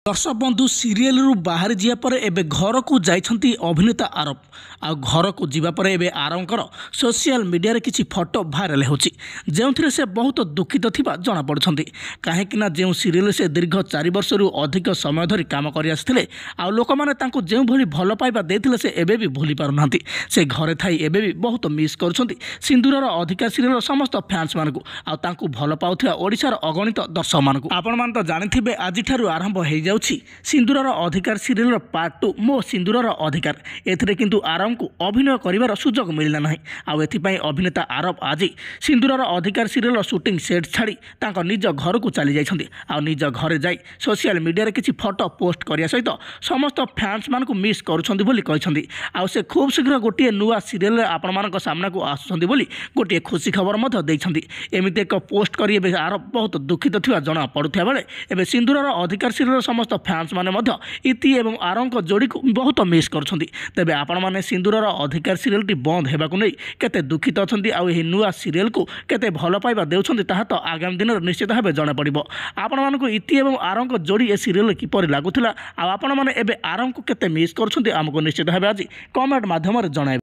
दर्शक बंधु सीरियल रु बाहर जिया पर एबे घर को जाइछंती अभिनेता आरव आ घर को जीवा पर एबे आरवकर सोशल मीडिया रे किछि फोटो भाइराल होछि जेउथिरे से बहुत दुखित थिबा जणा पड़छंती काहेकि ना जेउ सीरियल से दीर्घ 4 वर्ष रु अधिक समय धरि काम करि आस्थिले आ लोक माने तांको जेउ भली भल पाइबा देथिले से एबे भी भूली पारु नांती से घरे थाई एबे भी बहुत मिस करछंती सिंदूरर अधिकार सीरियल समस्त फैंस मानकु आ तांको भल पाउथिया ओडिसार अगणित दर्शक मानकु आपण मान तो जानिथिबे आजि ठारु आरंभ होई जाउछि सिंदूरर अधिकार सीरियल पार्ट 2 मो सिंदूरर अधिकार एथिरे किंतु आरव को अभिनय करिवार सुजोग मिलला नाही आ एथिपई अभिनेता आरव आज सिंदूरर अधिकार सीरियल शूटिंग सेट छाड़ी तांको निज घर को चली जाइछंती आ निज घरे जाई सोशल मीडिया रे किछि फोटो पोस्ट करिया सहित समस्त फैंस मान को मिस करूछंती बोली कहिछंती आ से खूब शीघ्र गोटे नुआ सीरियल रे आपण मानक सामना को आसुछंती बोली गोटे खुशी खबर मध्य दैछंती एमिते एक पोस्ट करी एबे आरव बहुत दुखित थिवा जणा पडुथिया बेले एबे सिंदूरर अधिकार सीरियल समस्त फैंस माने मध्य इति एवं आरव को जोड़ी को बहुत मिस करछंती तबे आपण माने सिंदूरर अधिकार सीरियल टी बंद हेबाकु नै केते दुखित अछंती आ एही नुआ सीरियल को केते भलो पाइबा देउछंती ताहा तो आगामी दिन निश्चित भाबे जणा पड़िबो आपण मानको इति एवं आरव को जोड़ी ए सीरियल किपरि लागुथिला आ आपण माने एबे आरव को केते मिस करछंती हमको निश्चित भाबे आज कमेंट माध्यम रे जणाइबे।